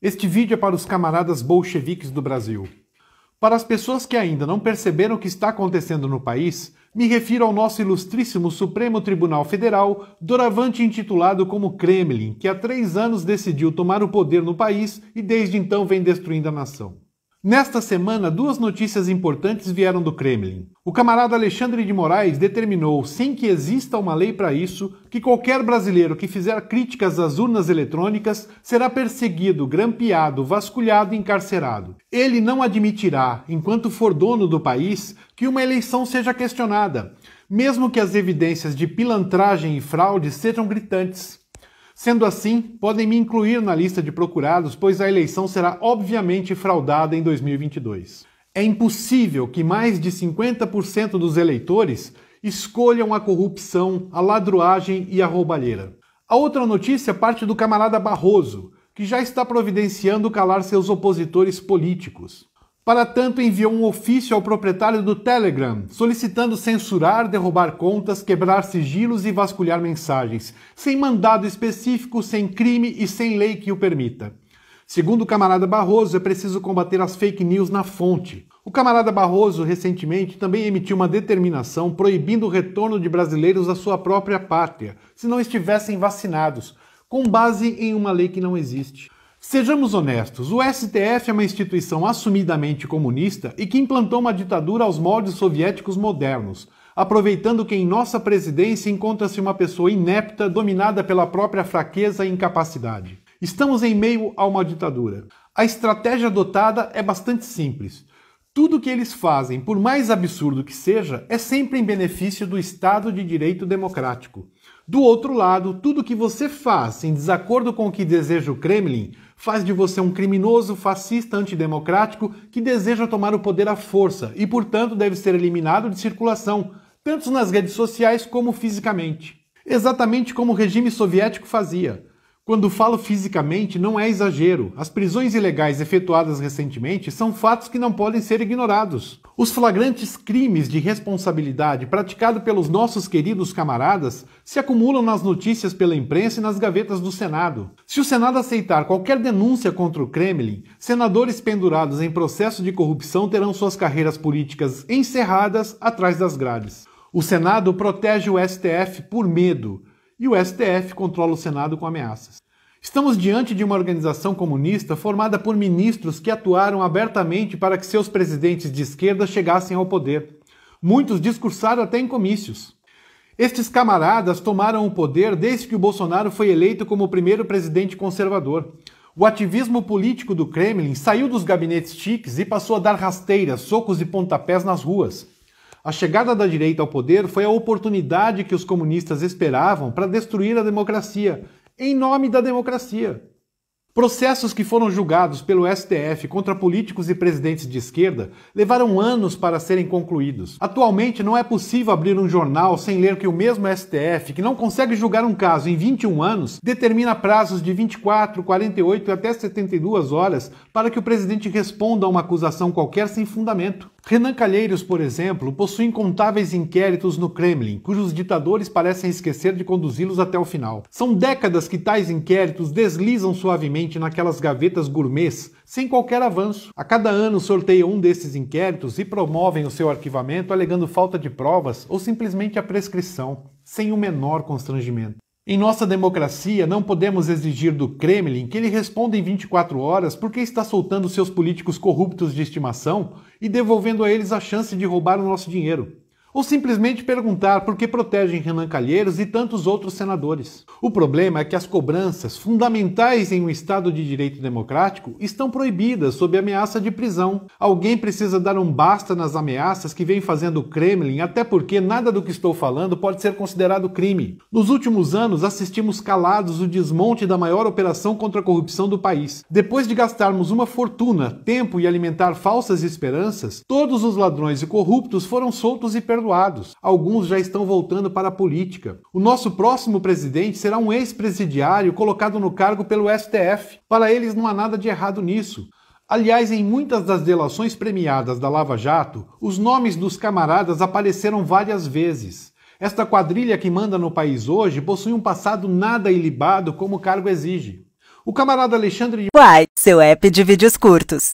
Este vídeo é para os camaradas bolcheviques do Brasil. Para as pessoas que ainda não perceberam o que está acontecendo no país, me refiro ao nosso ilustríssimo Supremo Tribunal Federal, doravante intitulado como Kremlin, que há 3 anos decidiu tomar o poder no país e desde então vem destruindo a nação. Nesta semana, 2 notícias importantes vieram do Kremlin. O camarada Alexandre de Moraes determinou, sem que exista uma lei para isso, que qualquer brasileiro que fizer críticas às urnas eletrônicas será perseguido, grampeado, vasculhado e encarcerado. Ele não admitirá, enquanto for dono do país, que uma eleição seja questionada, mesmo que as evidências de pilantragem e fraude sejam gritantes. Sendo assim, podem me incluir na lista de procurados, pois a eleição será obviamente fraudada em 2022. É impossível que mais de 50% dos eleitores escolham a corrupção, a ladruagem e a roubalheira. A outra notícia parte do camarada Barroso, que já está providenciando calar seus opositores políticos. Para tanto, enviou um ofício ao proprietário do Telegram, solicitando censurar, derrubar contas, quebrar sigilos e vasculhar mensagens, sem mandado específico, sem crime e sem lei que o permita. Segundo o camarada Barroso, é preciso combater as fake news na fonte. O camarada Barroso, recentemente, também emitiu uma determinação proibindo o retorno de brasileiros à sua própria pátria, se não estivessem vacinados, com base em uma lei que não existe. Sejamos honestos, o STF é uma instituição assumidamente comunista e que implantou uma ditadura aos moldes soviéticos modernos, aproveitando que em nossa presidência encontra-se uma pessoa inepta, dominada pela própria fraqueza e incapacidade. Estamos em meio a uma ditadura. A estratégia adotada é bastante simples. Tudo que eles fazem, por mais absurdo que seja, é sempre em benefício do Estado de Direito Democrático. Do outro lado, tudo que você faz em desacordo com o que deseja o Kremlin faz de você um criminoso, fascista, antidemocrático que deseja tomar o poder à força e, portanto, deve ser eliminado de circulação, tanto nas redes sociais como fisicamente. Exatamente como o regime soviético fazia. Quando falo fisicamente, não é exagero. As prisões ilegais efetuadas recentemente são fatos que não podem ser ignorados. Os flagrantes crimes de responsabilidade praticados pelos nossos queridos camaradas se acumulam nas notícias pela imprensa e nas gavetas do Senado. Se o Senado aceitar qualquer denúncia contra o Kremlin, senadores pendurados em processo de corrupção terão suas carreiras políticas encerradas atrás das grades. O Senado protege o STF por medo. E o STF controla o Senado com ameaças. Estamos diante de uma organização comunista formada por ministros que atuaram abertamente para que seus presidentes de esquerda chegassem ao poder. Muitos discursaram até em comícios. Estes camaradas tomaram o poder desde que o Bolsonaro foi eleito como o primeiro presidente conservador. O ativismo político do Kremlin saiu dos gabinetes chiques e passou a dar rasteiras, socos e pontapés nas ruas. A chegada da direita ao poder foi a oportunidade que os comunistas esperavam para destruir a democracia, em nome da democracia. Processos que foram julgados pelo STF contra políticos e presidentes de esquerda levaram anos para serem concluídos. Atualmente não é possível abrir um jornal sem ler que o mesmo STF, que não consegue julgar um caso em 21 anos, determina prazos de 24, 48 e até 72 horas para que o presidente responda a uma acusação qualquer sem fundamento. Renan Calheiros, por exemplo, possui incontáveis inquéritos no Kremlin, cujos ditadores parecem esquecer de conduzi-los até o final. São décadas que tais inquéritos deslizam suavemente naquelas gavetas gourmets, sem qualquer avanço. A cada ano sorteiam um desses inquéritos e promovem o seu arquivamento alegando falta de provas ou simplesmente a prescrição, sem o menor constrangimento. Em nossa democracia, não podemos exigir do Kremlin que ele responda em 24 horas porque está soltando seus políticos corruptos de estimação e devolvendo a eles a chance de roubar o nosso dinheiro. Ou simplesmente perguntar por que protegem Renan Calheiros e tantos outros senadores. O problema é que as cobranças, fundamentais em um Estado de direito democrático, estão proibidas sob ameaça de prisão. Alguém precisa dar um basta nas ameaças que vem fazendo o Kremlin, até porque nada do que estou falando pode ser considerado crime. Nos últimos anos, assistimos calados o desmonte da maior operação contra a corrupção do país. Depois de gastarmos uma fortuna, tempo e alimentar falsas esperanças, todos os ladrões e corruptos foram soltos e perdoados. Alguns já estão voltando para a política. O nosso próximo presidente será um ex-presidiário colocado no cargo pelo STF. Para eles não há nada de errado nisso. Aliás, em muitas das delações premiadas da Lava Jato, os nomes dos camaradas apareceram várias vezes. Esta quadrilha que manda no país hoje possui um passado nada ilibado como o cargo exige. O camarada Alexandre Uai, seu app de vídeos curtos.